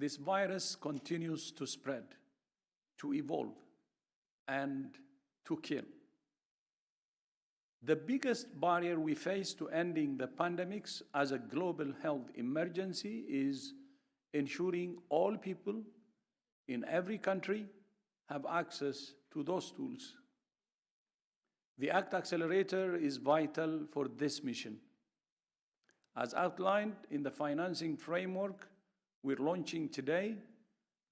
this virus continues to spread, to evolve, and to kill. The biggest barrier we face to ending the pandemics as a global health emergency is ensuring all people in every country have access to those tools. The ACT Accelerator is vital for this mission. As outlined in the financing framework we're launching today,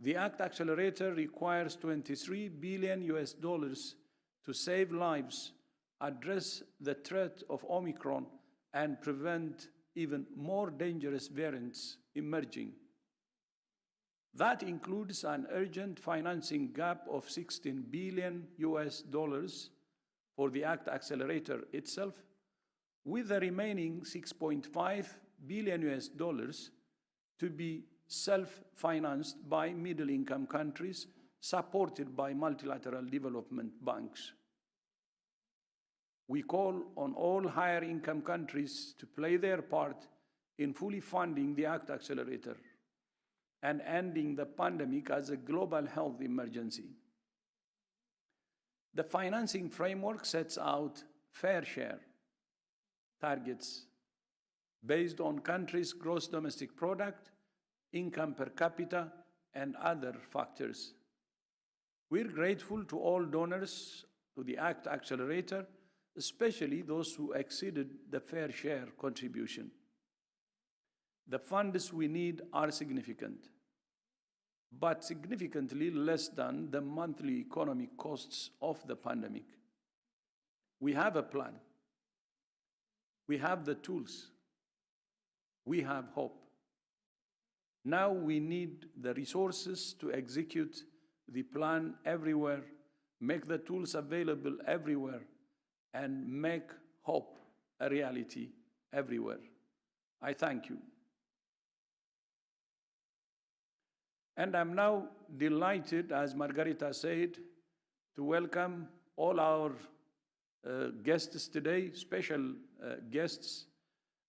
the ACT Accelerator requires $23 billion to save lives, address the threat of Omicron, and prevent even more dangerous variants emerging. That includes an urgent financing gap of $16 billion for the ACT Accelerator itself, with the remaining $6.5 billion to be self-financed by middle-income countries supported by multilateral development banks. We call on all higher-income countries to play their part in fully funding the ACT Accelerator and ending the pandemic as a global health emergency. The financing framework sets out fair share targets based on countries' gross domestic product, income per capita, and other factors. We're grateful to all donors to the ACT Accelerator, especially those who exceeded the fair share contribution. The funds we need are significant, but significantly less than the monthly economic costs of the pandemic. We have a plan. We have the tools. We have hope. Now we need the resources to execute the plan everywhere, make the tools available everywhere, and make hope a reality everywhere. I thank you. And I'm now delighted, as Margarita said, to welcome all our guests today, special guests,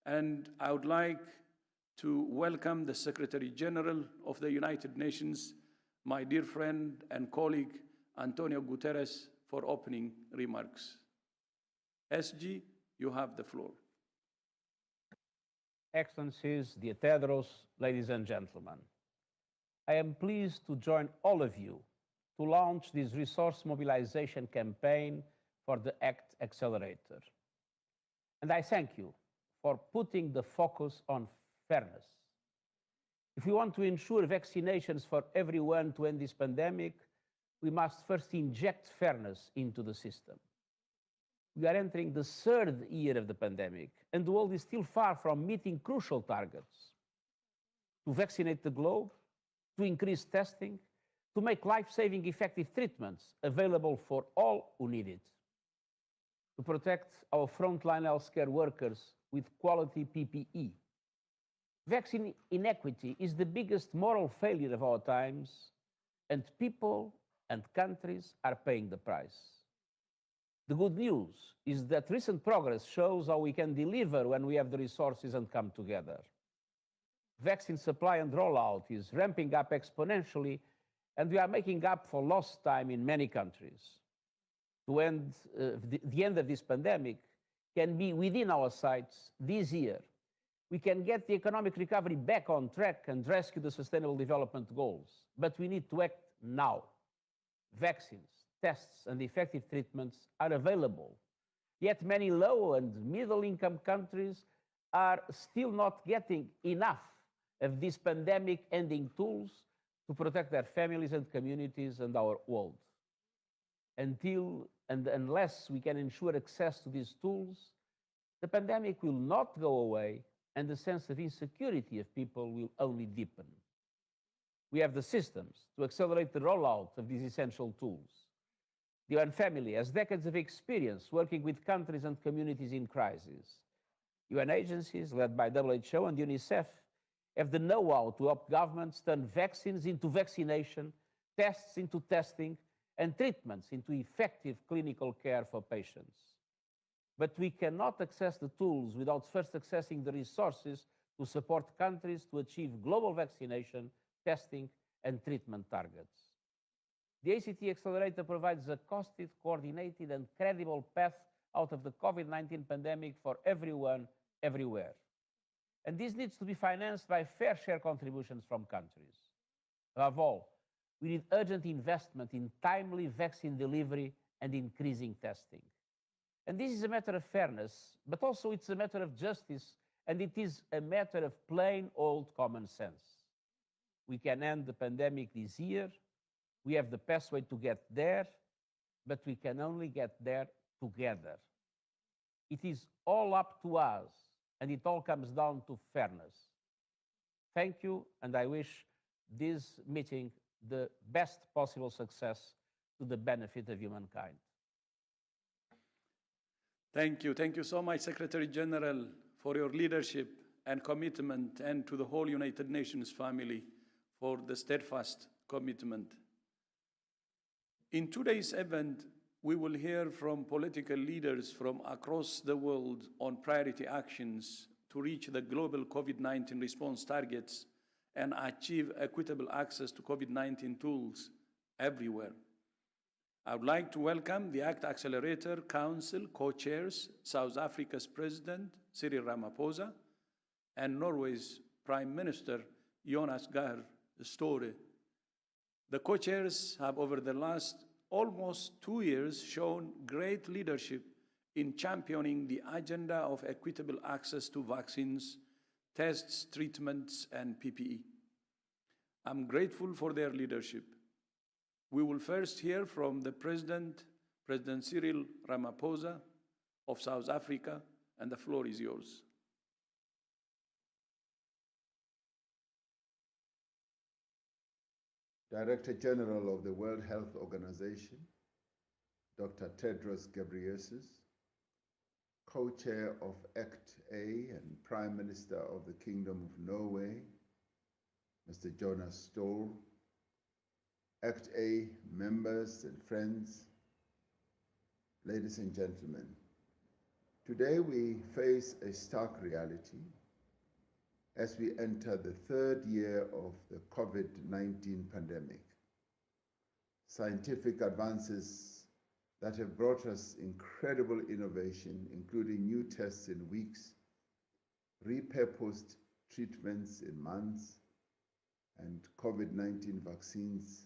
and I would like to welcome the Secretary General of the United Nations, my dear friend and colleague, Antonio Guterres, for opening remarks. SG, you have the floor. Excellencies, Dieteros, ladies and gentlemen, I am pleased to join all of you to launch this resource mobilization campaign for the ACT Accelerator. And I thank you for putting the focus on fairness. If we want to ensure vaccinations for everyone to end this pandemic, we must first inject fairness into the system. We are entering the third year of the pandemic, and the world is still far from meeting crucial targets: to vaccinate the globe, to increase testing, to make life-saving effective treatments available for all who need it, to protect our frontline healthcare workers with quality PPE. Vaccine inequity is the biggest moral failure of our times, and people and countries are paying the price. The good news is that recent progress shows how we can deliver when we have the resources and come together. Vaccine supply and rollout is ramping up exponentially, and we are making up for lost time in many countries. To end, the end of this pandemic can be within our sights this year. We can get the economic recovery back on track and rescue the Sustainable Development Goals, but we need to act now. Vaccines, tests, and effective treatments are available, yet many low and middle-income countries are still not getting enough of these pandemic-ending tools to protect their families and communities and our world. Until and unless we can ensure access to these tools, the pandemic will not go away, and the sense of insecurity of people will only deepen. We have the systems to accelerate the rollout of these essential tools. The UN family has decades of experience working with countries and communities in crisis. UN agencies, led by WHO and UNICEF, have the know-how to help governments turn vaccines into vaccination, tests into testing, and treatments into effective clinical care for patients. But we cannot access the tools without first accessing the resources to support countries to achieve global vaccination testing, and treatment targets. The ACT Accelerator provides a costed, coordinated, and credible path out of the COVID-19 pandemic for everyone, everywhere. And this needs to be financed by fair share contributions from countries. Above all, we need urgent investment in timely vaccine delivery and increasing testing. And this is a matter of fairness, but also it's a matter of justice, and it is a matter of plain old common sense. We can end the pandemic this year. We have the pathway to get there, but we can only get there together. It is all up to us, and it all comes down to fairness. Thank you, and I wish this meeting the best possible success to the benefit of humankind. Thank you. Thank you so much, Secretary General, for your leadership and commitment, and to the whole United Nations family for the steadfast commitment. In today's event, we will hear from political leaders from across the world on priority actions to reach the global COVID-19 response targets and achieve equitable access to COVID-19 tools everywhere. I would like to welcome the ACT Accelerator Council co-chairs, South Africa's President Cyril Ramaphosa and Norway's Prime Minister Jonas Gahr Støre. The co-chairs have over the last almost 2 years shown great leadership in championing the agenda of equitable access to vaccines, tests, treatments, and PPE. I'm grateful for their leadership. We will first hear from the President Cyril Ramaphosa of South Africa, and the floor is yours. Director General of the World Health Organization, Dr. Tedros Ghebreyesus, Co-Chair of ACT-A and Prime Minister of the Kingdom of Norway, Mr. Jonas Støre, ACT-A members and friends, ladies and gentlemen, today we face a stark reality as we enter the third year of the COVID-19 pandemic. Scientific advances that have brought us incredible innovation, including new tests in weeks, repurposed treatments in months, and COVID-19 vaccines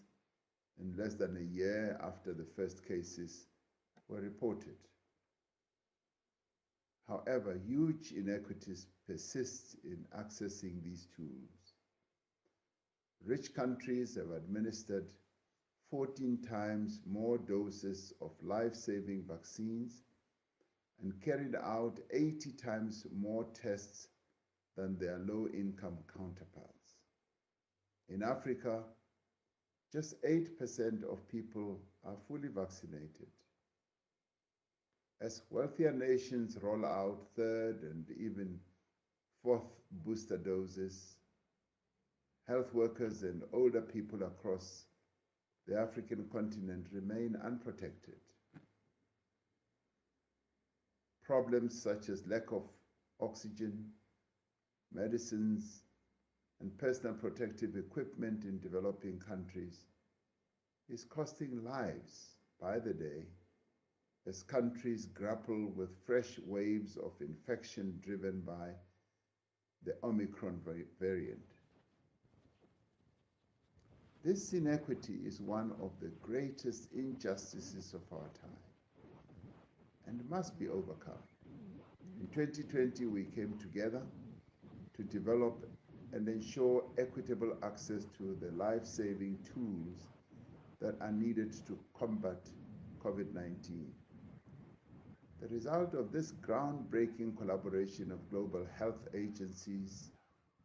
in less than a year after the first cases were reported. However, huge inequities persist in accessing these tools. Rich countries have administered 14 times more doses of life-saving vaccines and carried out 80 times more tests than their low-income counterparts. In Africa, just 8% of people are fully vaccinated. As wealthier nations roll out third and even fourth booster doses, health workers and older people across the African continent remain unprotected. Problems such as lack of oxygen, medicines, and personal protective equipment in developing countries is costing lives by the day as countries grapple with fresh waves of infection driven by the Omicron variant. This inequity is one of the greatest injustices of our time and must be overcome. In 2020, we came together to develop and ensure equitable access to the life-saving tools that are needed to combat COVID-19. The result of this groundbreaking collaboration of global health agencies,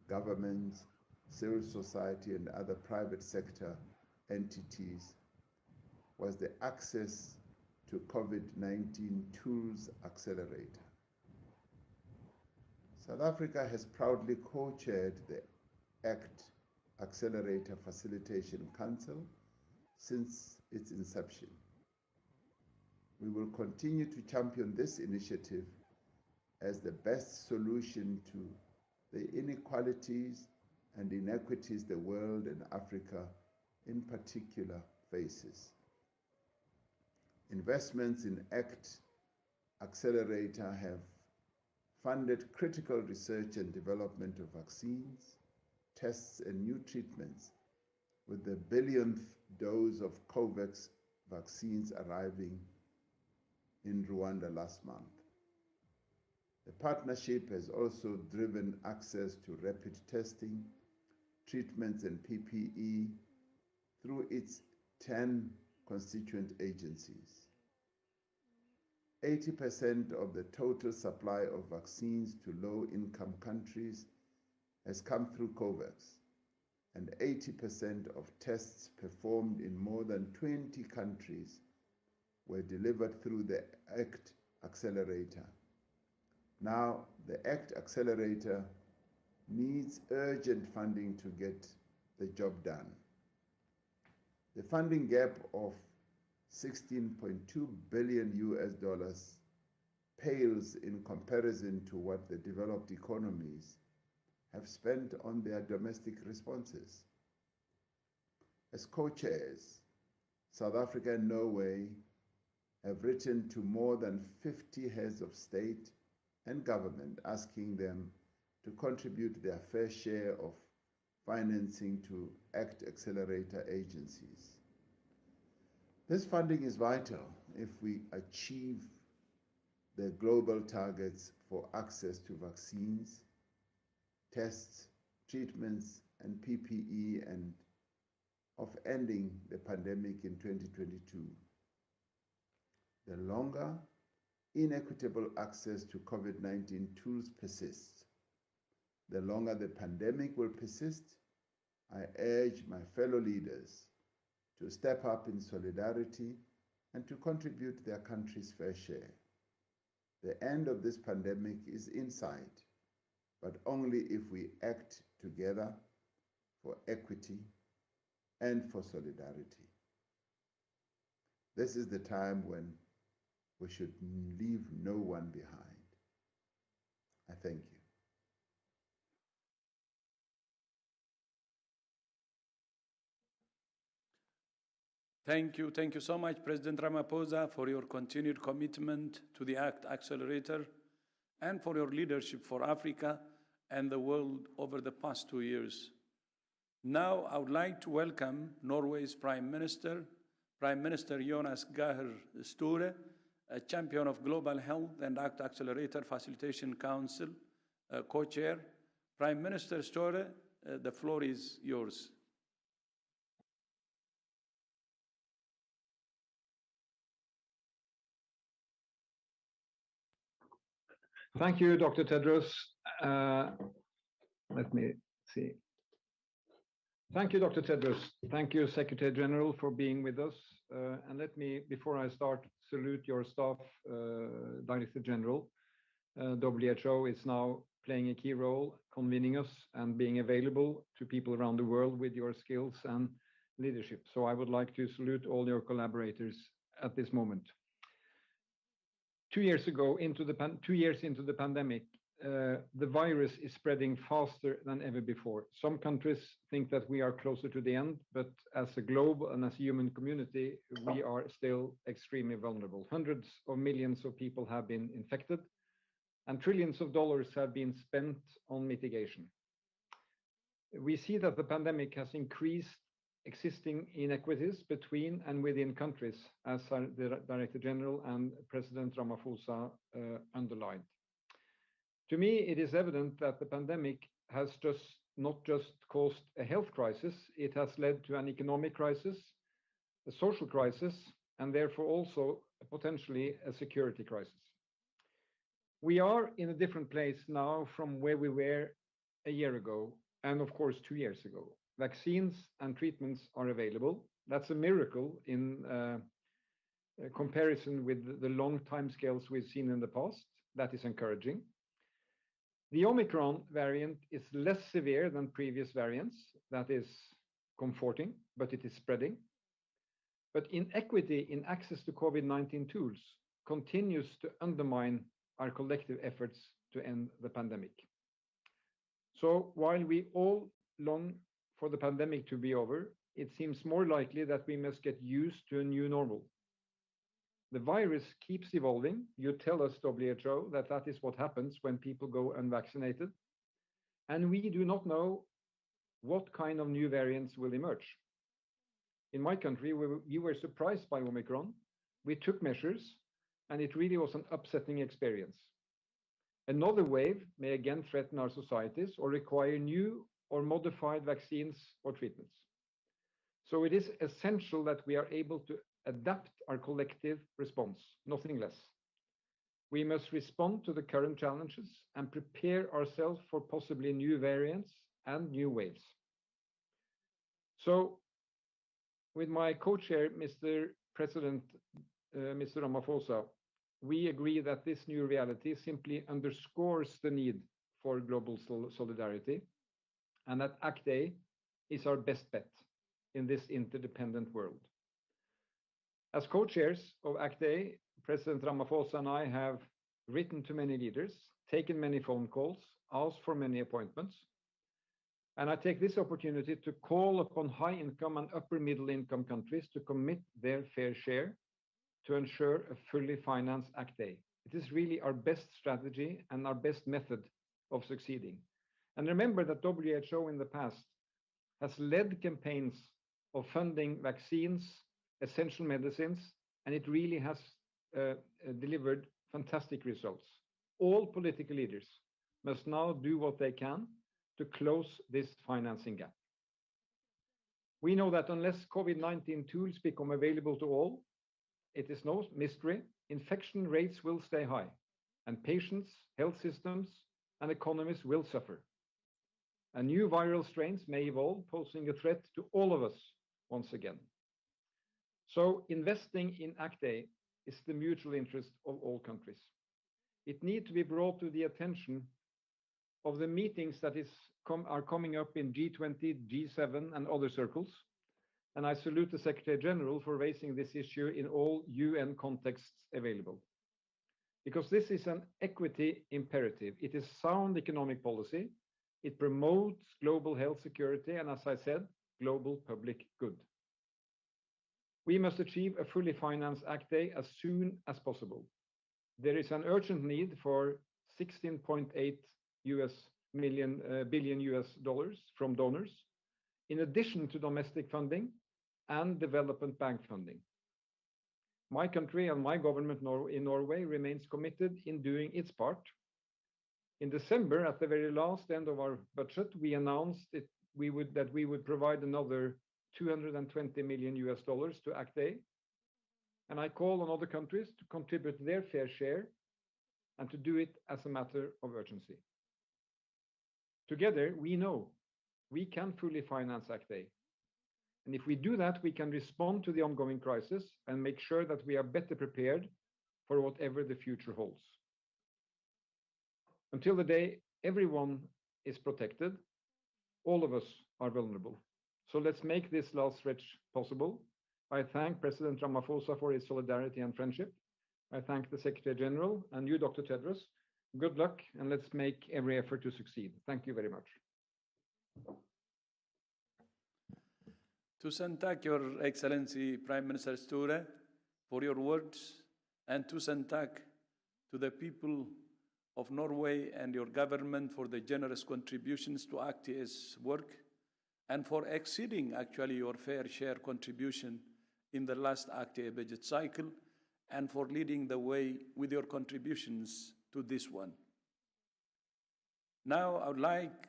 governments, civil society, and other private sector entities was the Access to COVID-19 Tools Accelerator. South Africa has proudly co-chaired the ACT Accelerator Facilitation Council since its inception. We will continue to champion this initiative as the best solution to the inequalities and inequities the world and Africa in particular faces. Investments in ACT Accelerator have funded critical research and development of vaccines, tests, and new treatments, with the billionth dose of COVAX vaccines arriving in Rwanda last month. The partnership has also driven access to rapid testing, treatments, and PPE through its 10 constituent agencies. 80% of the total supply of vaccines to low-income countries has come through COVAX, and 80% of tests performed in more than 20 countries were delivered through the ACT Accelerator. Now, the ACT Accelerator needs urgent funding to get the job done. The funding gap of $16.2 billion pales in comparison to what the developed economies have spent on their domestic responses. As co-chairs, South Africa and Norway have written to more than 50 heads of state and government asking them to contribute their fair share of financing to ACT Accelerator agencies. This funding is vital if we achieve the global targets for access to vaccines, tests, treatments, and PPE, and of ending the pandemic in 2022. The longer inequitable access to COVID-19 tools persists, the longer the pandemic will persist. I urge my fellow leaders to step up in solidarity and to contribute their country's fair share. The end of this pandemic is in sight, but only if we act together for equity and for solidarity. This is the time when we should leave no one behind. I thank you. Thank you so much, President Ramaphosa, for your continued commitment to the ACT Accelerator and for your leadership for Africa and the world over the past 2 years. Now, I would like to welcome Norway's Prime Minister Jonas Gahr Støre, a champion of global health and ACT Accelerator Facilitation Council, co-chair. Prime Minister Støre, the floor is yours. Thank you, Dr. Tedros. Let me see. Thank you, Dr. Tedros. Thank you, Secretary General, for being with us. And let me, before I start, salute your staff, Director General. WHO is now playing a key role, convening us and being available to people around the world with your skills and leadership. So I would like to salute all your collaborators at this moment. 2 years into the pandemic, the virus is spreading faster than ever before. Some countries think that we are closer to the end, but as a globe and as a human community, we are still extremely vulnerable. Hundreds of millions of people have been infected, and trillions of dollars have been spent on mitigation. We see that the pandemic has increased existing inequities between and within countries, as the Director General and President Ramaphosa underlined. To me, it is evident that the pandemic has not just caused a health crisis, it has led to an economic crisis, a social crisis, and therefore also potentially a security crisis. We are in a different place now from where we were a year ago, and of course 2 years ago. Vaccines and treatments are available. That's a miracle in comparison with the long timescales we've seen in the past. That is encouraging. The Omicron variant is less severe than previous variants. That is comforting, but it is spreading. But inequity in access to COVID-19 tools continues to undermine our collective efforts to end the pandemic. So while we all long for the pandemic to be over, it seems more likely that we must get used to a new normal. The virus keeps evolving. You tell us, WHO, that that is what happens when people go unvaccinated. And we do not know what kind of new variants will emerge. In my country, we were surprised by Omicron. We took measures, and it really was an upsetting experience. Another wave may again threaten our societies or require new or modified vaccines or treatments. So it is essential that we are able to adapt our collective response, nothing less. We must respond to the current challenges and prepare ourselves for possibly new variants and new waves. So, with my co-chair, Mr. President, Mr. Ramaphosa, we agree that this new reality simply underscores the need for global solidarity, and that ACT-A is our best bet in this interdependent world. As co-chairs of ACT-A, President Ramaphosa and I have written to many leaders, taken many phone calls, asked for many appointments, and I take this opportunity to call upon high-income and upper-middle-income countries to commit their fair share to ensure a fully financed ACT-A. It is really our best strategy and our best method of succeeding. And remember that WHO in the past has led campaigns of funding vaccines, essential medicines, and it really has delivered fantastic results. All political leaders must now do what they can to close this financing gap. We know that unless COVID-19 tools become available to all, it is no mystery, infection rates will stay high, and patients, health systems, and economies will suffer. And new viral strains may evolve, posing a threat to all of us once again. So investing in ACT-A is the mutual interest of all countries. It needs to be brought to the attention of the meetings that are coming up in G20, G7, and other circles. And I salute the Secretary General for raising this issue in all UN contexts available. Because this is an equity imperative. It is sound economic policy. It promotes global health security and, as I said, global public good. We must achieve a fully financed ACT-A as soon as possible. There is an urgent need for 16.8 billion US dollars from donors, in addition to domestic funding and development bank funding. My country and my government in Norway remains committed in doing its part. In December, at the very last end of our budget, we announced that we would provide another 220 million US dollars to ACT-A, and I call on other countries to contribute their fair share and to do it as a matter of urgency. Together, we know we can fully finance ACT-A. And if we do that, we can respond to the ongoing crisis and make sure that we are better prepared for whatever the future holds. Until the day everyone is protected, all of us are vulnerable. So let's make this last stretch possible. I thank President Ramaphosa for his solidarity and friendship. I thank the Secretary General and you, Dr. Tedros. Good luck, and let's make every effort to succeed. Thank you very much. To thank Your Excellency Prime Minister Sture for your words, and to thank to the people of Norway and your government for the generous contributions to ACT-A's work, and for exceeding actually your fair share contribution in the last ACT-A budget cycle, and for leading the way with your contributions to this one. Now I would like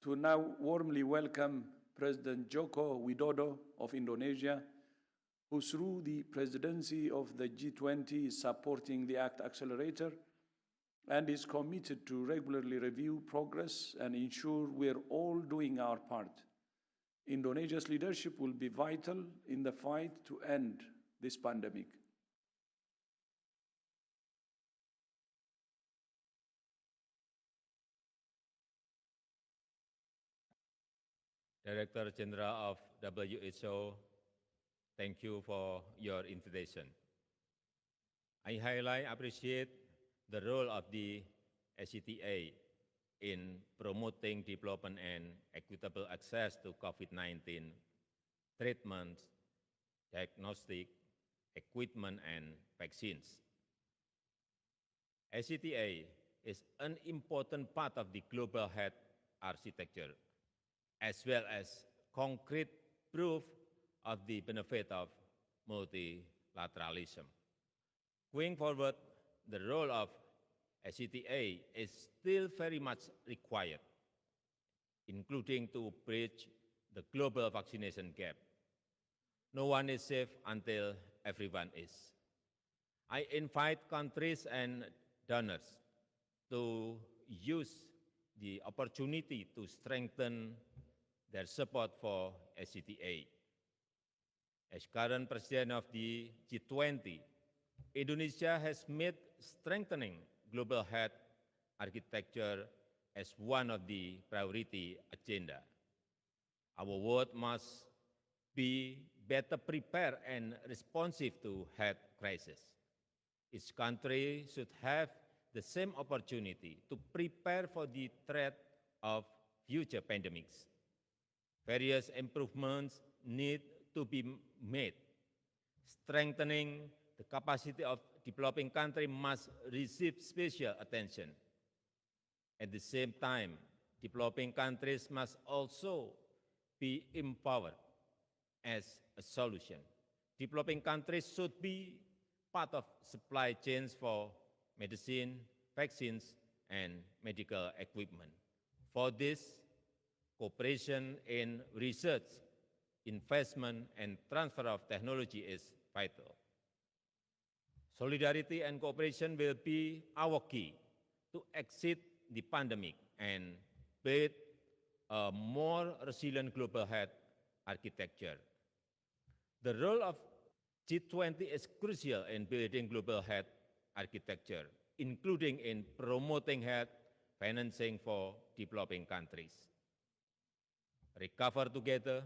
to warmly welcome President Joko Widodo of Indonesia, who through the presidency of the G20 is supporting the ACT Accelerator and is committed to regularly review progress and ensure we're all doing our part. Indonesia's leadership will be vital in the fight to end this pandemic. Director General of WHO, thank you for your invitation. I highly appreciate the role of the ACT-A in promoting development and equitable access to COVID-19 treatments, diagnostic, equipment, and vaccines. ACTA is an important part of the global health architecture, as well as concrete proof of the benefit of multilateralism. Going forward, the role of ACTA is still very much required, including to bridge the global vaccination gap. No one is safe until everyone is. I invite countries and donors to use the opportunity to strengthen their support for ACTA. As current president of the G20, Indonesia has made strengthening global health architecture as one of the priority agenda. Our world must be better prepared and responsive to health crisis. Each country should have the same opportunity to prepare for the threat of future pandemics. Various improvements need to be made. Strengthening the capacity of developing countries must receive special attention. At the same time, developing countries must also be empowered as a solution. Developing countries should be part of supply chains for medicine, vaccines, and medical equipment. For this, cooperation in research, investment, and transfer of technology is vital. Solidarity and cooperation will be our key to exit the pandemic and build a more resilient global health architecture. The role of G20 is crucial in building global health architecture, including in promoting health financing for developing countries. Recover together,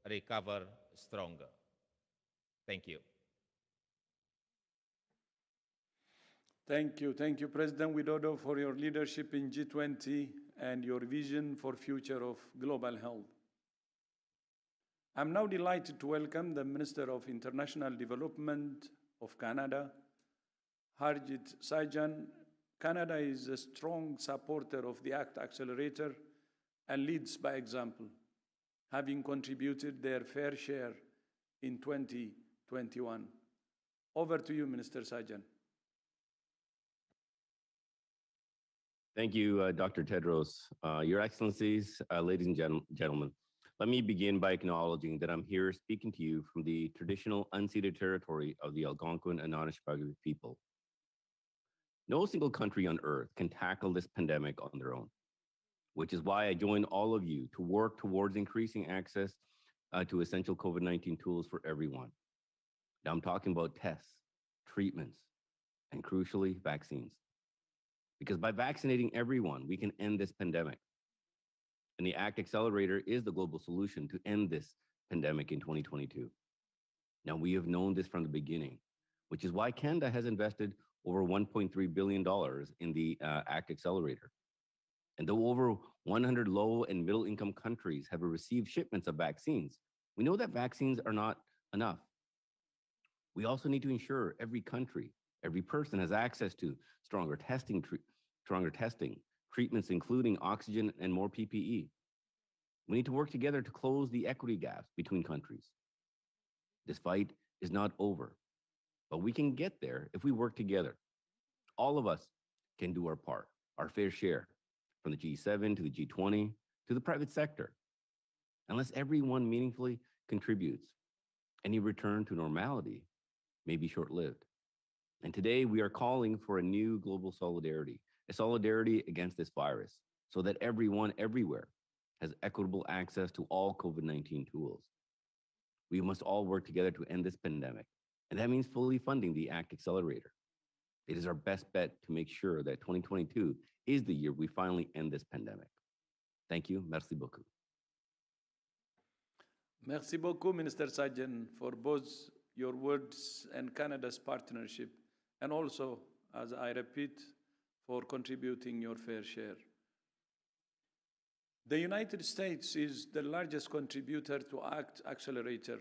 recover stronger. Thank you. Thank you, President Widodo, for your leadership in G20 and your vision for future of global health. I'm now delighted to welcome the Minister of International Development of Canada, Harjit Sajjan. Canada is a strong supporter of the ACT Accelerator and leads by example, having contributed their fair share in 2021. Over to you, Minister Sajjan. Thank you, Dr. Tedros. Your Excellencies, ladies and gentlemen, let me begin by acknowledging that I'm here speaking to you from the traditional unceded territory of the Algonquin and Anishinaabe people. No single country on earth can tackle this pandemic on their own, which is why I join all of you to work towards increasing access to essential COVID-19 tools for everyone. Now I'm talking about tests, treatments, and crucially, vaccines. Because by vaccinating everyone, we can end this pandemic. And the ACT Accelerator is the global solution to end this pandemic in 2022. Now, we have known this from the beginning, which is why Canada has invested over $1.3 billion in the ACT Accelerator. And though over 100 low and middle income countries have received shipments of vaccines, we know that vaccines are not enough. We also need to ensure every country, every person has access to stronger testing, treatments including oxygen and more PPE. We need to work together to close the equity gaps between countries. This fight is not over, but we can get there if we work together. All of us can do our part, our fair share, from the G7 to the G20 to the private sector. Unless everyone meaningfully contributes, any return to normality may be short-lived. And today we are calling for a new global solidarity, a solidarity against this virus, so that everyone everywhere has equitable access to all COVID-19 tools. We must all work together to end this pandemic, and that means fully funding the ACT Accelerator. It is our best bet to make sure that 2022 is the year we finally end this pandemic. Thank you. Merci beaucoup. Merci beaucoup, Minister Sajjan, for both your words and Canada's partnership, and also, as I repeat, for contributing your fair share. The United States is the largest contributor to ACT Accelerator.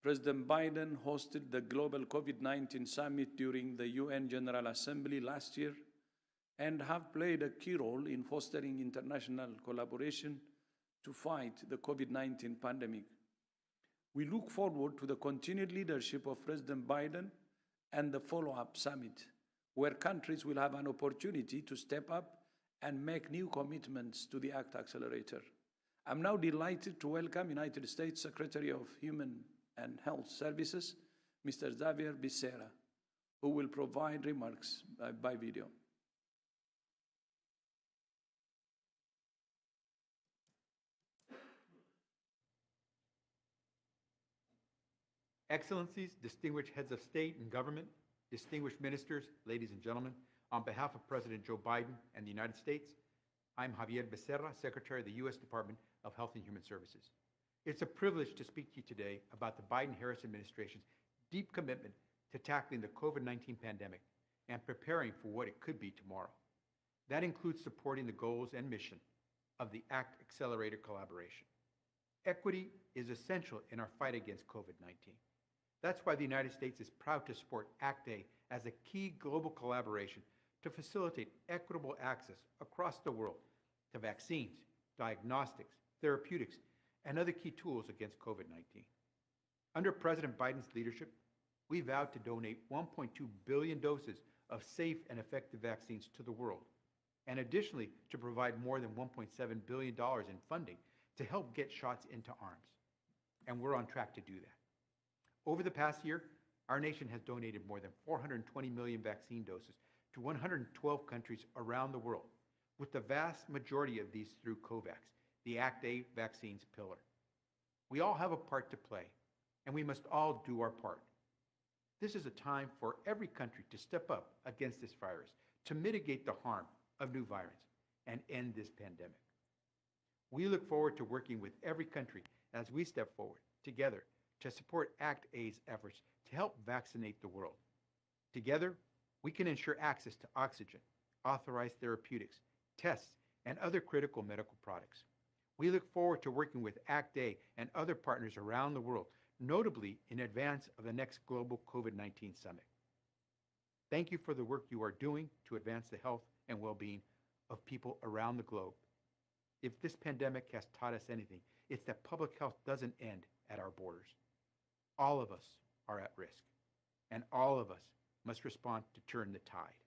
President Biden hosted the global COVID-19 summit during the UN General Assembly last year and have played a key role in fostering international collaboration to fight the COVID-19 pandemic. We look forward to the continued leadership of President Biden and the follow-up summit, where countries will have an opportunity to step up and make new commitments to the ACT Accelerator. I'm now delighted to welcome United States Secretary of Human and Health Services, Mr. Becerra, who will provide remarks by video. Excellencies, distinguished heads of state and government, distinguished ministers, ladies and gentlemen, on behalf of President Joe Biden and the United States, I'm Javier Becerra, Secretary of the U.S. Department of Health and Human Services. It's a privilege to speak to you today about the Biden-Harris administration's deep commitment to tackling the COVID-19 pandemic and preparing for what it could be tomorrow. That includes supporting the goals and mission of the ACT Accelerator collaboration. Equity is essential in our fight against COVID-19. That's why the United States is proud to support ACT-A as a key global collaboration to facilitate equitable access across the world to vaccines, diagnostics, therapeutics, and other key tools against COVID-19. Under President Biden's leadership, we vowed to donate 1.2 billion doses of safe and effective vaccines to the world, and additionally to provide more than $1.7 billion in funding to help get shots into arms. And we're on track to do that. Over the past year, our nation has donated more than 420 million vaccine doses to 112 countries around the world, with the vast majority of these through COVAX, the ACT-A vaccines pillar. We all have a part to play, and we must all do our part. This is a time for every country to step up against this virus, to mitigate the harm of new variants, and end this pandemic. We look forward to working with every country as we step forward together to support ACT-A's efforts to help vaccinate the world. Together, we can ensure access to oxygen, authorized therapeutics, tests, and other critical medical products. We look forward to working with ACT-A and other partners around the world, notably in advance of the next global COVID-19 summit. Thank you for the work you are doing to advance the health and well-being of people around the globe. If this pandemic has taught us anything, it's that public health doesn't end at our borders. All of us are at risk, and all of us must respond to turn the tide.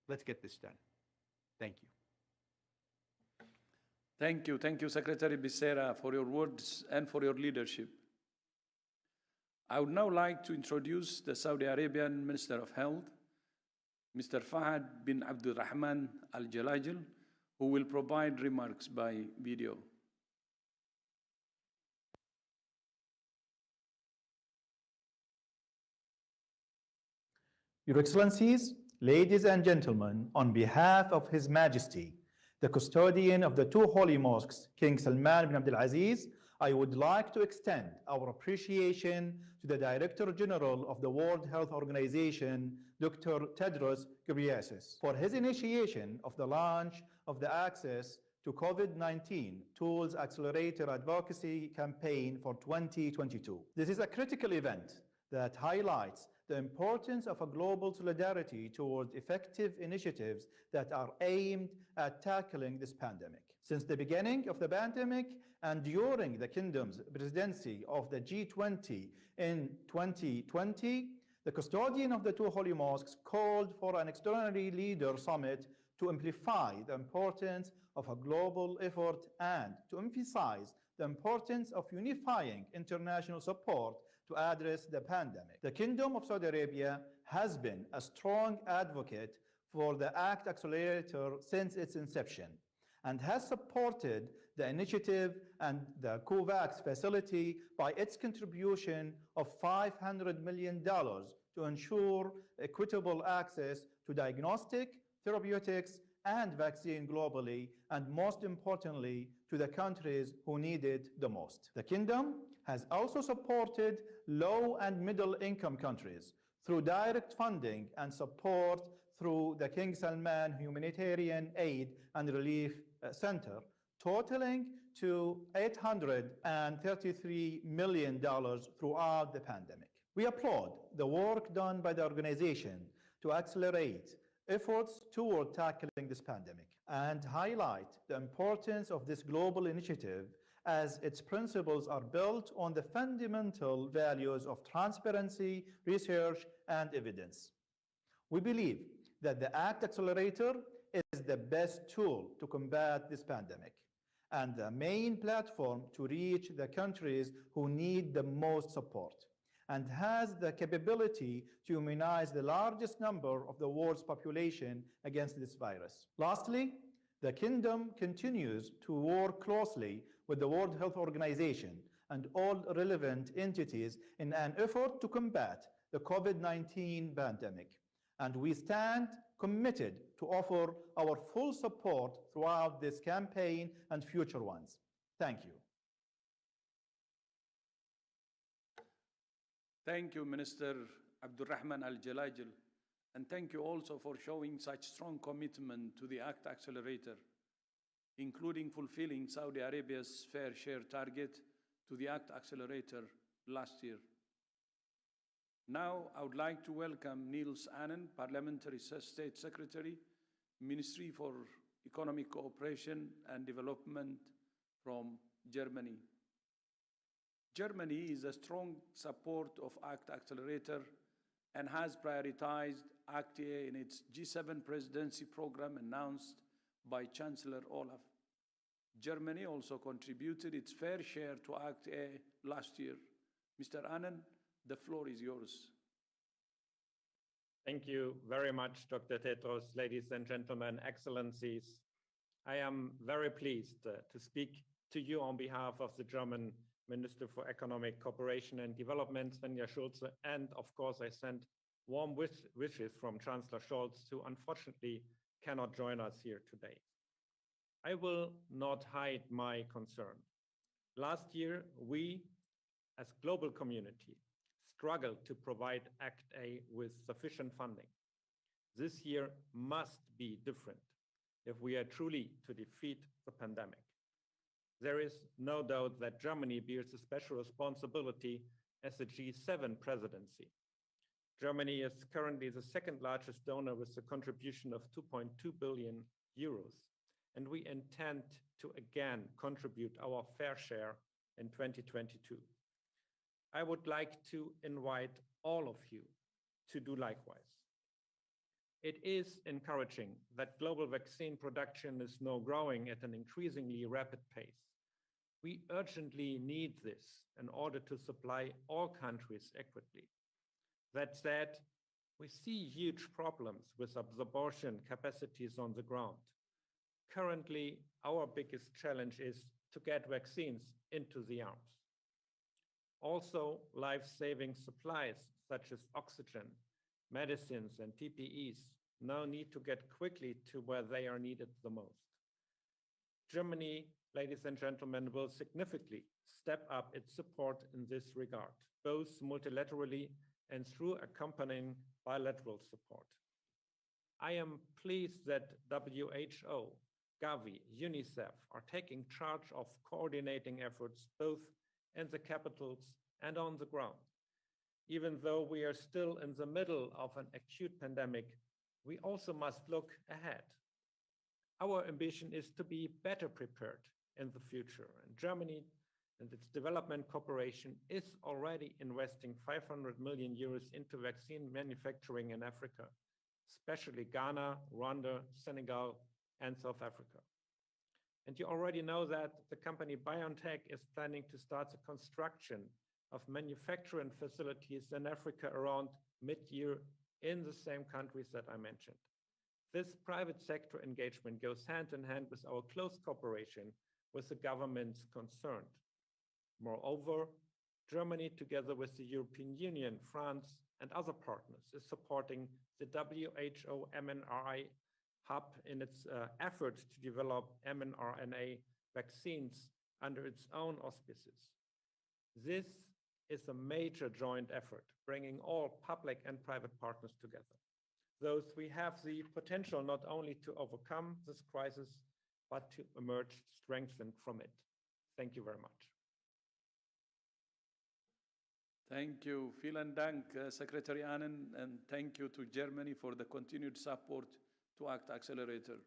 Let's get this done. Thank you. Thank you, Secretary Becerra, for your words and for your leadership. I would now like to introduce the Saudi Arabian Minister of Health, Mr. Fahad bin Abdulrahman Al-Jalajil, who will provide remarks by video. Your Excellencies, ladies and gentlemen, on behalf of His Majesty, the custodian of the two holy mosques, King Salman bin Abdulaziz, I would like to extend our appreciation to the Director General of the World Health Organization, Dr. Tedros Ghebreyesus, for his initiation of the launch of the Access to COVID-19 Tools Accelerator Advocacy Campaign for 2022. This is a critical event that highlights the importance of a global solidarity towards effective initiatives that are aimed at tackling this pandemic. Since the beginning of the pandemic and during the Kingdom's presidency of the G20 in 2020, the custodian of the two holy mosques called for an extraordinary leader summit to amplify the importance of a global effort and to emphasize the importance of unifying international support to address the pandemic. The Kingdom of Saudi Arabia has been a strong advocate for the ACT Accelerator since its inception and has supported the initiative and the COVAX facility by its contribution of $500 million to ensure equitable access to diagnostic, therapeutics, and vaccine globally, and most importantly, to the countries who need it the most. The Kingdom has also supported low and middle income countries through direct funding and support through the King Salman Humanitarian Aid and Relief Center totaling to $833 million throughout the pandemic. We applaud the work done by the organization to accelerate efforts toward tackling this pandemic and highlight the importance of this global initiative as its principles are built on the fundamental values of transparency, research, and evidence. We believe that the ACT Accelerator is the best tool to combat this pandemic and the main platform to reach the countries who need the most support, and has the capability to immunize the largest number of the world's population against this virus. Lastly, the Kingdom continues to work closely with the World Health Organization and all relevant entities in an effort to combat the COVID-19 pandemic, and we stand committed to offer our full support throughout this campaign and future ones. Thank you. Thank you, Minister Abdulrahman Al-Jalajil, and thank you also for showing such strong commitment to the ACT Accelerator, including fulfilling Saudi Arabia's fair share target to the ACT Accelerator last year. Now, I would like to welcome Niels Annen, Parliamentary State Secretary, Ministry for Economic Cooperation and Development from Germany. Germany is a strong supporter of ACT Accelerator and has prioritized ACT-A in its G7 presidency program announced by Chancellor Olaf. Germany also contributed its fair share to ACT-A last year. Mr. Annen, the floor is yours. Thank you very much, Dr. Tedros, ladies and gentlemen, excellencies. I am very pleased to speak to you on behalf of the German Minister for Economic Cooperation and Development, Svenja Schulze, and of course I send warm wishes from Chancellor Scholz, who unfortunately cannot join us here today. I will not hide my concern. Last year, we, as global community, struggled to provide ACT-A with sufficient funding. This year must be different if we are truly to defeat the pandemic. There is no doubt that Germany bears a special responsibility as the G7 presidency. Germany is currently the second largest donor with a contribution of 2.2 billion euros, and we intend to again contribute our fair share in 2022. I would like to invite all of you to do likewise. It is encouraging that global vaccine production is now growing at an increasingly rapid pace. We urgently need this in order to supply all countries equitably. That said, we see huge problems with absorption capacities on the ground. Currently, our biggest challenge is to get vaccines into the arms. Also, life-saving supplies such as oxygen, medicines, and PPEs now need to get quickly to where they are needed the most. Germany, ladies and gentlemen, will significantly step up its support in this regard, both multilaterally and through accompanying bilateral support. I am pleased that WHO, Gavi, UNICEF are taking charge of coordinating efforts both in the capitals and on the ground. Even though we are still in the middle of an acute pandemic, we also must look ahead. Our ambition is to be better prepared in the future, and Germany and its development cooperation is already investing 500 million euros into vaccine manufacturing in Africa, especially Ghana, Rwanda, Senegal, and South Africa. And you already know that the company BioNTech is planning to start the construction of manufacturing facilities in Africa around mid-year in the same countries that I mentioned. This private sector engagement goes hand in hand with our close cooperation with the governments concerned. Moreover, Germany, together with the European Union, France, and other partners, is supporting the WHO mRNA hub in its efforts to develop mRNA vaccines under its own auspices. This is a major joint effort, bringing all public and private partners together. Thus, we have the potential not only to overcome this crisis, but to emerge strengthened from it. Thank you very much. Thank you. Vielen Dank, Secretary Annan, and thank you to Germany for the continued support to ACT Accelerator.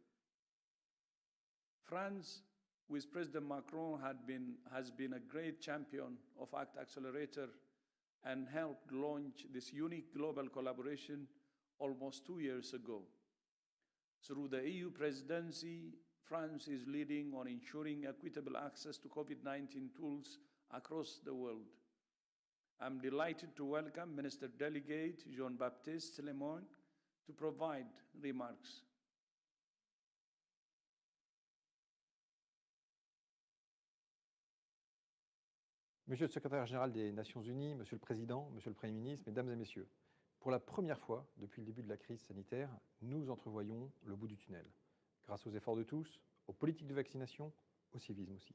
France, with President Macron, has been a great champion of ACT Accelerator and helped launch this unique global collaboration almost 2 years ago. Through the EU presidency, France is leading on ensuring equitable access to COVID-19 tools across the world. I'm delighted to welcome Minister Delegate Jean-Baptiste Lemon to provide remarks. Monsieur le secrétaire général des Nations Unies, Monsieur le Président, Monsieur le Premier ministre, Mesdames et Messieurs, pour la première fois depuis le début de la crise sanitaire, nous entrevoyons le bout du tunnel, grâce aux efforts de tous, aux politiques de vaccination, au civisme aussi.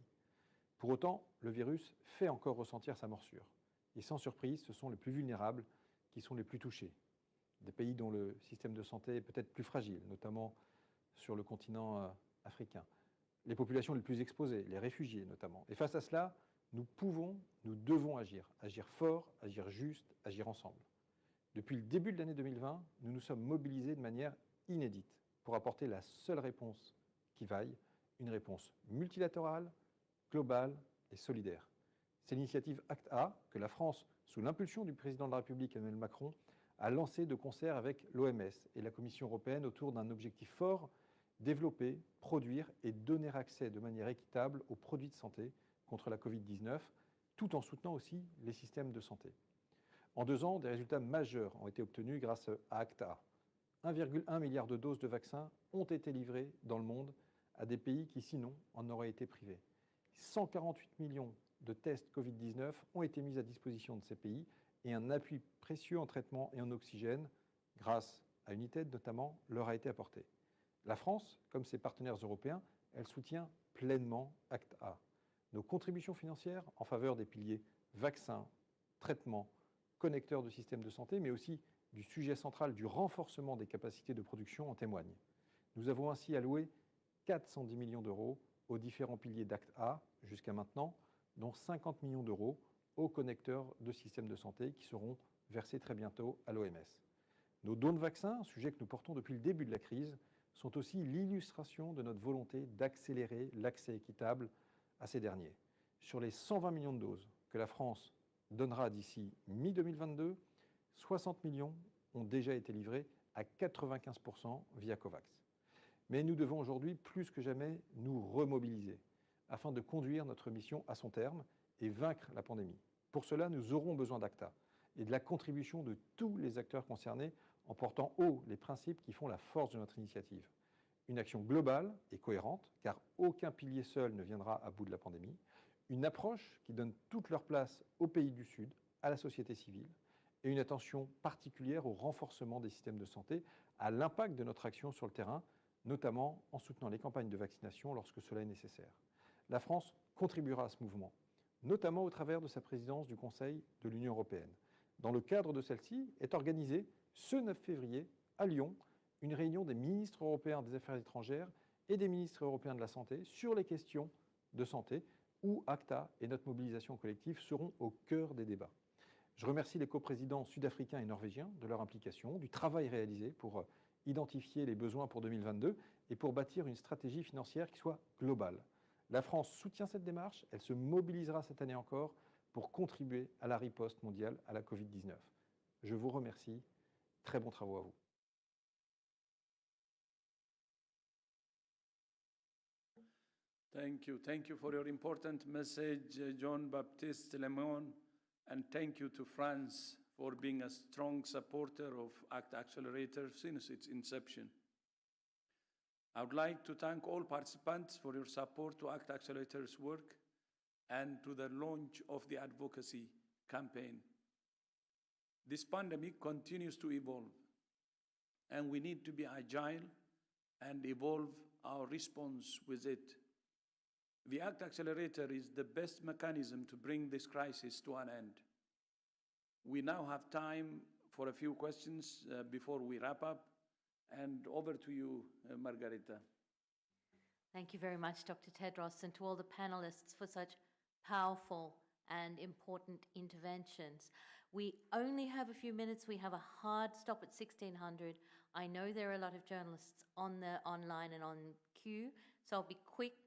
Pour autant, le virus fait encore ressentir sa morsure. Et sans surprise, ce sont les plus vulnérables qui sont les plus touchés. Des pays dont le système de santé est peut-être plus fragile, notamment sur le continent africain. Les populations les plus exposées, les réfugiés notamment. Et face à cela, nous pouvons, nous devons agir. Agir fort, agir juste, agir ensemble. Depuis le début de l'année 2020, nous nous sommes mobilisés de manière inédite pour apporter la seule réponse qui vaille, une réponse multilatérale, globale et solidaire. C'est l'initiative ACT-A que la France, sous l'impulsion du président de la République Emmanuel Macron, a lancée de concert avec l'OMS et la Commission européenne autour d'un objectif fort, développer, produire et donner accès de manière équitable aux produits de santé contre la Covid-19, tout en soutenant aussi les systèmes de santé. En 2 ans, des résultats majeurs ont été obtenus grâce à ACT-A. 1,1 milliard de doses de vaccins ont été livrées dans le monde à des pays qui, sinon, en auraient été privés. 148 millions de tests Covid-19 ont été mis à disposition de ces pays et un appui précieux en traitement et en oxygène, grâce à United notamment, leur a été apporté. La France, comme ses partenaires européens, elle soutient pleinement ACT-A. Nos contributions financières en faveur des piliers vaccins, traitements, connecteurs de systèmes de santé, mais aussi du sujet central du renforcement des capacités de production en témoignent. Nous avons ainsi alloué 410 millions d'euros aux différents piliers d'ACT-A jusqu'à maintenant, dont 50 millions d'euros aux connecteurs de systèmes de santé qui seront versés très bientôt à l'OMS. Nos dons de vaccins, un sujet que nous portons depuis le début de la crise, sont aussi l'illustration de notre volonté d'accélérer l'accès équitable à ces derniers. Sur les 120 millions de doses que la France donnera d'ici mi-2022, 60 millions ont déjà été livrés à 95% via COVAX. Mais nous devons aujourd'hui plus que jamais nous remobiliser afin de conduire notre mission à son terme et vaincre la pandémie. Pour cela, nous aurons besoin d'ACT-A et de la contribution de tous les acteurs concernés en portant haut les principes qui font la force de notre initiative. Une action globale et cohérente, car aucun pilier seul ne viendra à bout de la pandémie. Une approche qui donne toute leur place aux pays du Sud, à la société civile, et une attention particulière au renforcement des systèmes de santé, à l'impact de notre action sur le terrain, notamment en soutenant les campagnes de vaccination lorsque cela est nécessaire. La France contribuera à ce mouvement, notamment au travers de sa présidence du Conseil de l'Union européenne. Dans le cadre de celle-ci est organisée ce 9 février à Lyon une réunion des ministres européens des Affaires étrangères et des ministres européens de la Santé sur les questions de santé, où ACT-A et notre mobilisation collective seront au cœur des débats. Je remercie les coprésidents sud-africains et norvégiens de leur implication, du travail réalisé pour identifier les besoins pour 2022 et pour bâtir une stratégie financière qui soit globale. La France soutient cette démarche, elle se mobilisera cette année encore pour contribuer à la riposte mondiale à la Covid-19. Je vous remercie, très bons travaux à vous. Thank you for your important message, Jean-Baptiste Lemon, and thank you to France for being a strong supporter of ACT Accelerator since its inception. I would like to thank all participants for your support to ACT Accelerator's work and to the launch of the advocacy campaign. This pandemic continues to evolve, and we need to be agile and evolve our response with it. The ACT Accelerator is the best mechanism to bring this crisis to an end. We now have time for a few questions before we wrap up, and over to you, Margarita. Thank you very much, Dr. Tedros, and to all the panelists for such powerful and important interventions. We only have a few minutes. We have a hard stop at 1600. I know there are a lot of journalists on the online and on queue, so I'll be quick.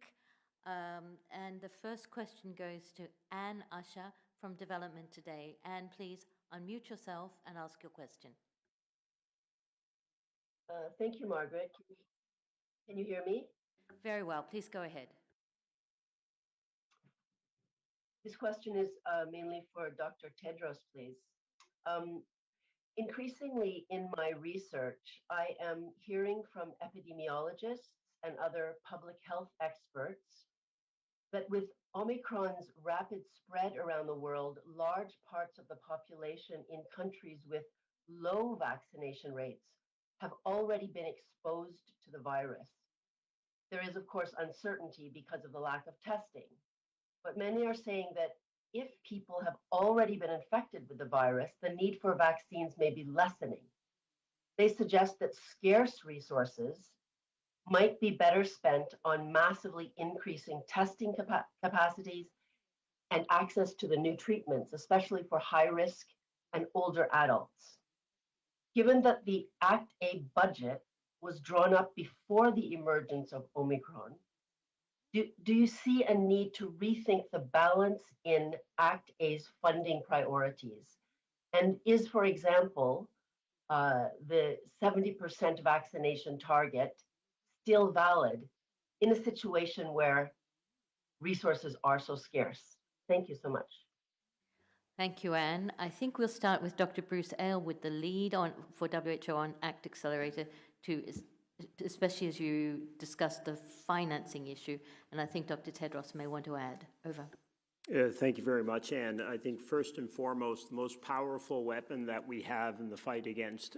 And the first question goes to Anne Usher from Development Today. Anne, please unmute yourself and ask your question. Thank you, Margaret. Can you hear me? Very well. Please go ahead. This question is mainly for Dr. Tedros, please. Increasingly in my research, I am hearing from epidemiologists and other public health experts that with Omicron's rapid spread around the world, large parts of the population in countries with low vaccination rates have already been exposed to the virus. There is, of course, uncertainty because of the lack of testing, but many are saying that if people have already been infected with the virus, the need for vaccines may be lessening. They suggest that scarce resources might be better spent on massively increasing testing capacities and access to the new treatments, especially for high risk and older adults. Given that the Act A budget was drawn up before the emergence of Omicron, do you see a need to rethink the balance in Act A's funding priorities? And is, for example, the 70% vaccination target still valid in a situation where resources are so scarce? Thank you so much. Thank you, Anne. I think we'll start with Dr. Bruce Aylward, the lead for WHO on ACT Accelerator, especially as you discussed the financing issue. And I think Dr. Tedros may want to add. Over. Thank you very much, Anne. I think first and foremost, the most powerful weapon that we have in the fight against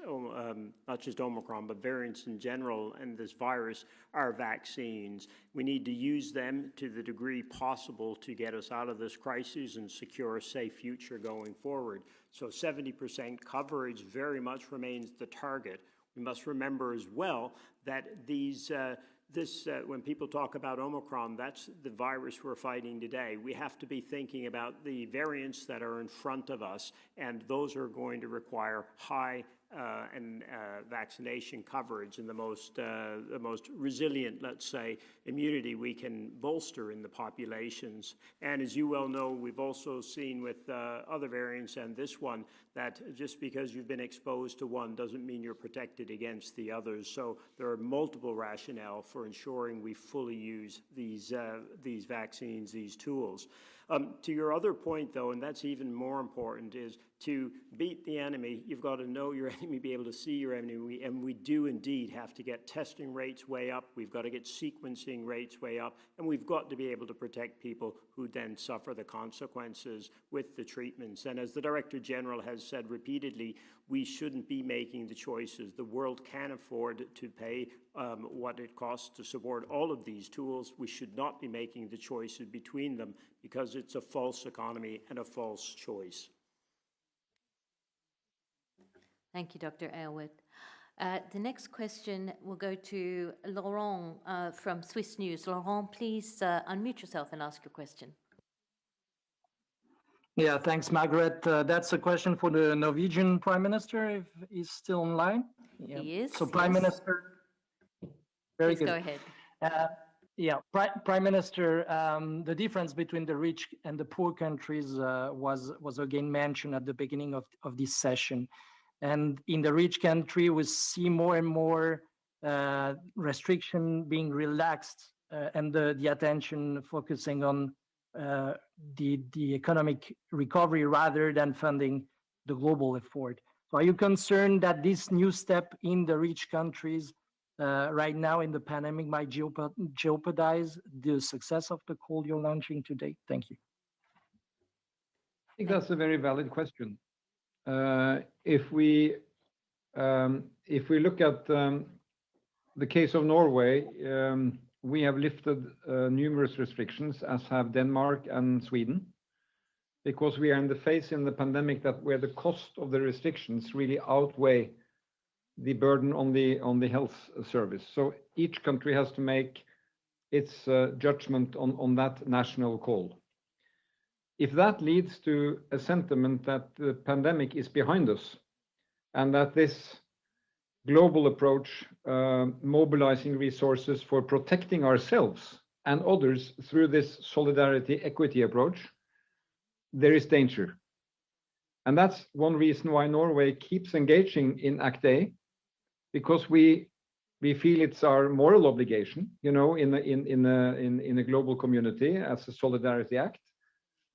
not just Omicron, but variants in general and this virus are vaccines. We need to use them to the degree possible to get us out of this crisis and secure a safe future going forward. So 70% coverage very much remains the target. We must remember as well that when people talk about Omicron, that's the virus we're fighting today. We have to be thinking about the variants that are in front of us, and those are going to require high vaccination coverage and the most resilient, let's say, immunity we can bolster in the populations. And as you well know, we've also seen with other variants and this one that just because you've been exposed to one doesn't mean you're protected against the others. So there are multiple rationale for ensuring we fully use these vaccines, these tools. To your other point, though, and that's even more important, is to beat the enemy, you've got to know your enemy, be able to see your enemy, and we do indeed have to get testing rates way up, we've got to get sequencing rates way up, and we've got to be able to protect people who then suffer the consequences with the treatments. And as the Director General has said repeatedly, we shouldn't be making the choices. The world can afford to pay what it costs to support all of these tools. We should not be making the choices between them because it's a false economy and a false choice. Thank you, Dr. Aylward. The next question will go to Laurent from Swiss News. Laurent, please unmute yourself and ask your question. Yeah, thanks, Margaret. That's a question for the Norwegian Prime Minister, if he's still online. Yeah. He is. So, Prime Minister. Very good. Go ahead. Prime Minister, the difference between the rich and the poor countries was again mentioned at the beginning of this session. And in the rich country, we see more and more restriction being relaxed and the attention focusing on the economic recovery rather than funding the global effort. So are you concerned that this new step in the rich countries right now in the pandemic might jeopardize the success of the call you're launching today? Thank you. I think that's a very valid question. If we look at the case of Norway, we have lifted numerous restrictions, as have Denmark and Sweden, because we are in the phase in the pandemic where the cost of the restrictions really outweigh the burden on the health service. So each country has to make its judgment on that national call. If that leads to a sentiment that the pandemic is behind us and that this global approach, mobilizing resources for protecting ourselves and others through this solidarity equity approach, there is danger. And that's one reason why Norway keeps engaging in ACT-A, because we feel it's our moral obligation, you know, in a global community as a solidarity act.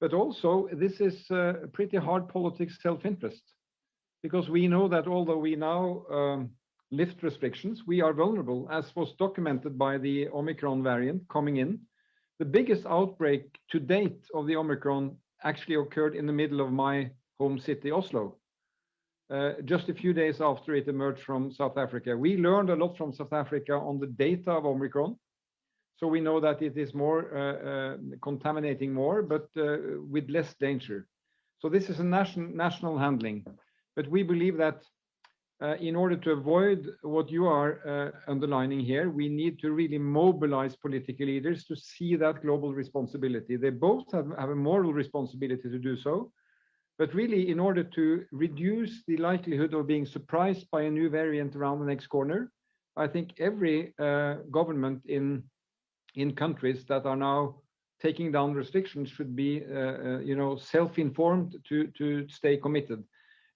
But also, this is pretty hard politics self-interest, because we know that although we now lift restrictions, we are vulnerable, as was documented by the Omicron variant coming in. The biggest outbreak to date of the Omicron actually occurred in the middle of my home city, Oslo, just a few days after it emerged from South Africa. We learned a lot from South Africa on the data of Omicron. So we know that it is more contaminating more, but with less danger. So this is a national handling. But we believe that in order to avoid what you are underlining here, we need to really mobilize political leaders to see that global responsibility. They both have a moral responsibility to do so. But really, in order to reduce the likelihood of being surprised by a new variant around the next corner, I think every government in countries that are now taking down restrictions should be, you know, self-informed to stay committed.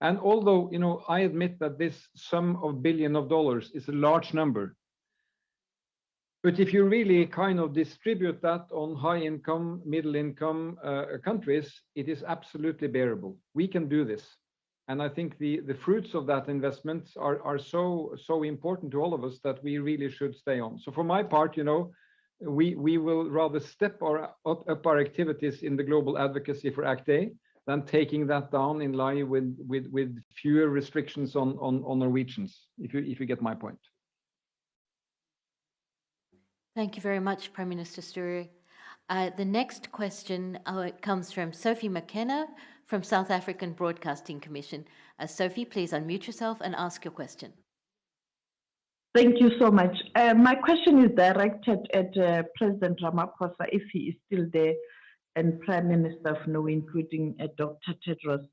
And although, you know, I admit that this sum of billions of dollars is a large number, but if you really kind of distribute that on high-income, middle-income countries, it is absolutely bearable. We can do this. And I think the fruits of that investment are so important to all of us that we really should stay on. So for my part, you know, we will rather step up our activities in the global advocacy for ACT-A than taking that down in line with fewer restrictions on Norwegians, if you get my point. Thank you very much, Prime Minister Sture. The next question comes from Sophie McKenna from South African Broadcasting Commission. Sophie, please unmute yourself and ask your question. Thank you so much. My question is directed at President Ramaphosa, if he is still there, and Prime Minister of Norway, including Dr. Tedros.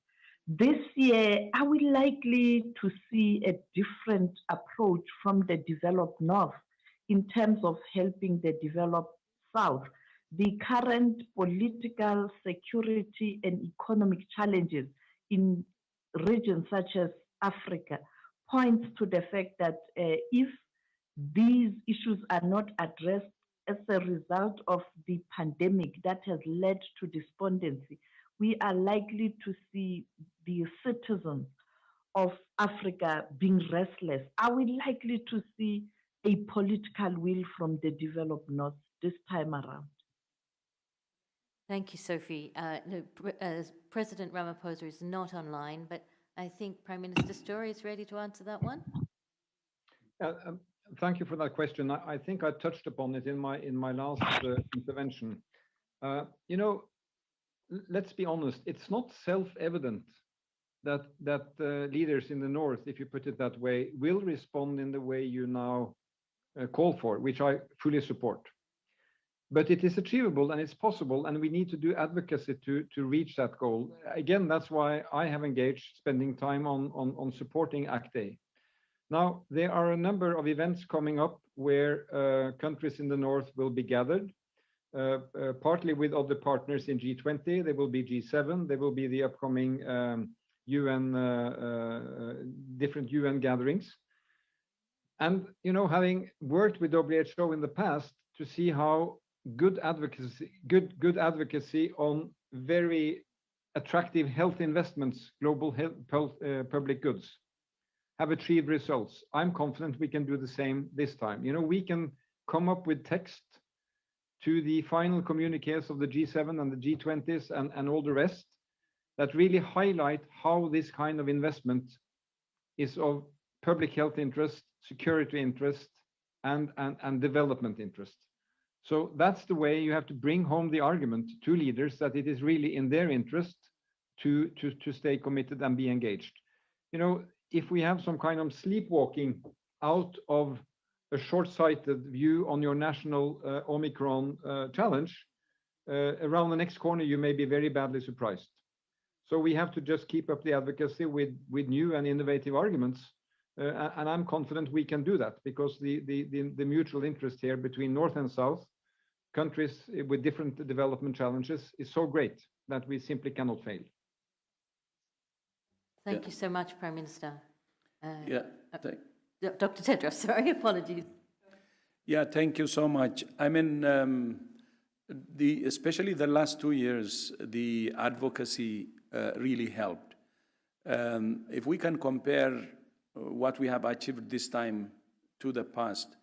This year, are we likely to see a different approach from the developed North in terms of helping the developed South? The current political, security, and economic challenges in regions such as Africa points to the fact that if these issues are not addressed as a result of the pandemic that has led to despondency, we are likely to see the citizens of Africa being restless. Are we likely to see a political will from the developed North this time around? Thank you, Sophie. President Ramaphosa is not online, but I think Prime Minister Sture is ready to answer that one. Thank you for that question. I think I touched upon it in my last intervention. You know, let's be honest. It's not self-evident that leaders in the North, if you put it that way, will respond in the way you now call for, which I fully support. But it is achievable and it's possible, and we need to do advocacy to reach that goal. Again, that's why I have engaged spending time on supporting ACT-A. Now, there are a number of events coming up where countries in the North will be gathered, partly with other partners in G20. There will be G7. There will be the upcoming different UN gatherings. And, you know, having worked with WHO in the past to see how good advocacy on very attractive health investments, global health, public goods, have achieved results. I'm confident we can do the same this time. You know, we can come up with text to the final communiques of the G7 and the G20s and all the rest that really highlight how this kind of investment is of public health interest, security interest, and development interest. So that's the way you have to bring home the argument to leaders that it is really in their interest to stay committed and be engaged. You know, if we have some kind of sleepwalking out of a short-sighted view on your national Omicron challenge, around the next corner, you may be very badly surprised. So we have to just keep up the advocacy with new and innovative arguments. And I'm confident we can do that because the mutual interest here between North and South, countries with different development challenges, is so great that we simply cannot fail. Thank you so much, Prime Minister. Dr. Tedros, sorry, apologies. Yeah, thank you so much. I mean, especially the last 2 years, the advocacy really helped. If we can compare what we have achieved this time to the past,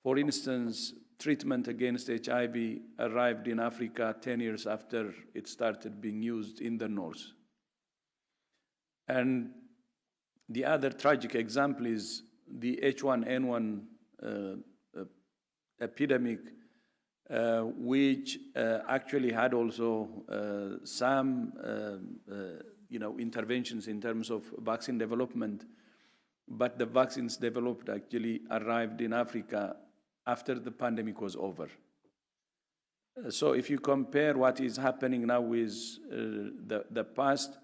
for instance, treatment against HIV arrived in Africa 10 years after it started being used in the North. And the other tragic example is the H1N1 epidemic, which actually had also some interventions in terms of vaccine development, but the vaccines developed actually arrived in Africa after the pandemic was over. So if you compare what is happening now with the past,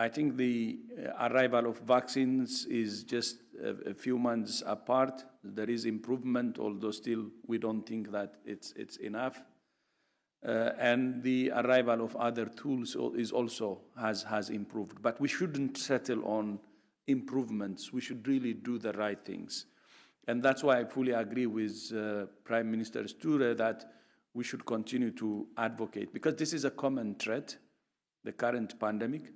I think the arrival of vaccines is just a few months apart. There is improvement, although still we don't think that it's enough. And the arrival of other tools is also has improved. But we shouldn't settle on improvements. We should really do the right things. And that's why I fully agree with Prime Minister Sture that we should continue to advocate, because this is a common threat, the current pandemic,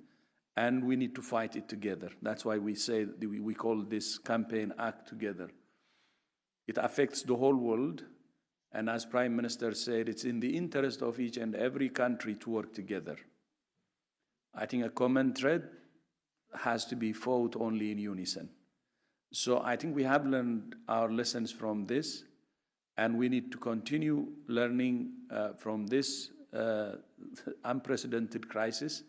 and we need to fight it together. That's why we say, we call this campaign Act Together. It affects the whole world, and as Prime Minister said, it's in the interest of each and every country to work together. I think a common threat has to be fought only in unison. So I think we have learned our lessons from this, and we need to continue learning from this unprecedented crisis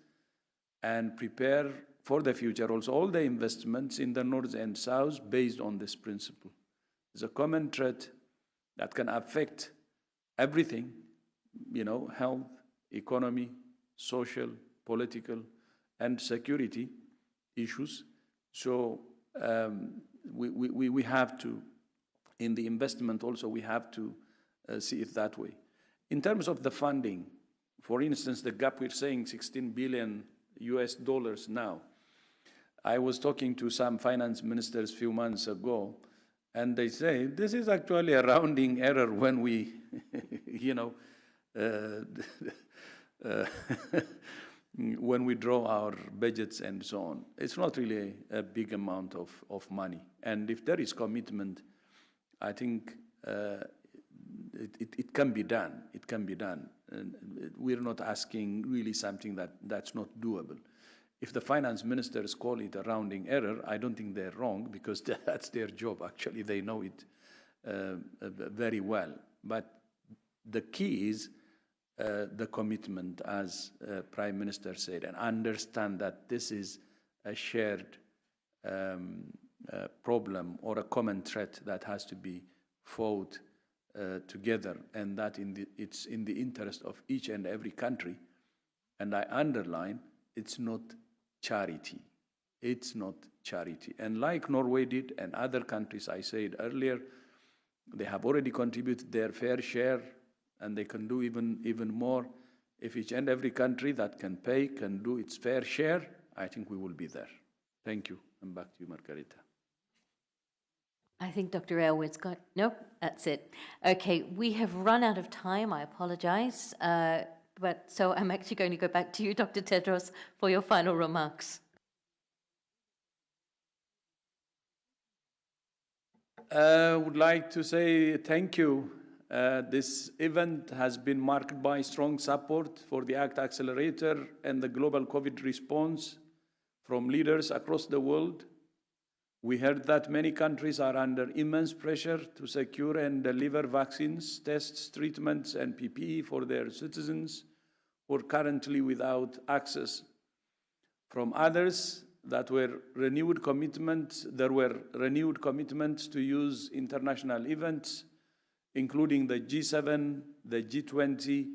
and prepare for the future also all the investments in the North and South based on this principle. It's a common threat that can affect everything, health, economy, social, political, and security issues. So we have to, in the investment also, we have to see it that way. In terms of the funding, for instance, the gap we're saying $16 billion now. I was talking to some finance ministers a few months ago, and they say this is actually a rounding error when we, when we draw our budgets and so on. It's not really a big amount of money. And if there is commitment, I think it can be done. It can be done. And we're not asking really something that's not doable. If the finance ministers call it a rounding error, I don't think they're wrong, because that's their job. Actually, they know it very well. But the key is the commitment, as Prime Minister said, and understand that this is a shared problem or a common threat that has to be fought together, and that it's in the interest of each and every country. And I underline, it's not charity. It's not charity. And like Norway did and other countries I said earlier, they have already contributed their fair share, and they can do even more. If each and every country that can pay can do its fair share, I think we will be there. Thank you. And back to you, Margarita. I think Dr. Aylward's got, nope, that's it. Okay, we have run out of time, I apologize. But so I'm actually going to go back to you, Dr. Tedros, for your final remarks. I would like to say thank you. This event has been marked by strong support for the ACT Accelerator and the global COVID response from leaders across the world. We heard that many countries are under immense pressure to secure and deliver vaccines, tests, treatments, and PPE for their citizens who are currently without access. From others, that were renewed commitments. There were renewed commitments to use international events, including the G7, the G20,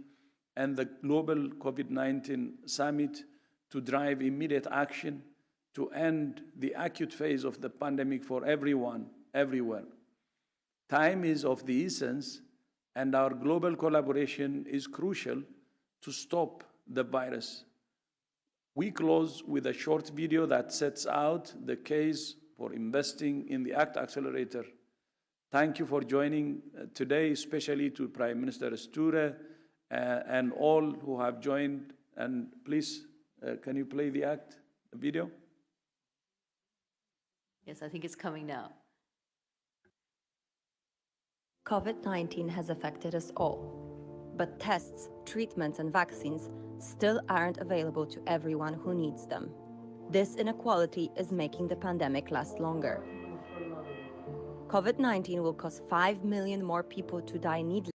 and the global COVID-19 summit to drive immediate action to end the acute phase of the pandemic for everyone, everywhere. Time is of the essence, and our global collaboration is crucial to stop the virus. We close with a short video that sets out the case for investing in the ACT Accelerator. Thank you for joining today, especially to Prime Minister Sture and all who have joined. And please, can you play the ACT video? Yes, I think it's coming now. COVID-19 has affected us all, but tests, treatments, and vaccines still aren't available to everyone who needs them. This inequality is making the pandemic last longer. COVID-19 will cause 5 million more people to die needlessly.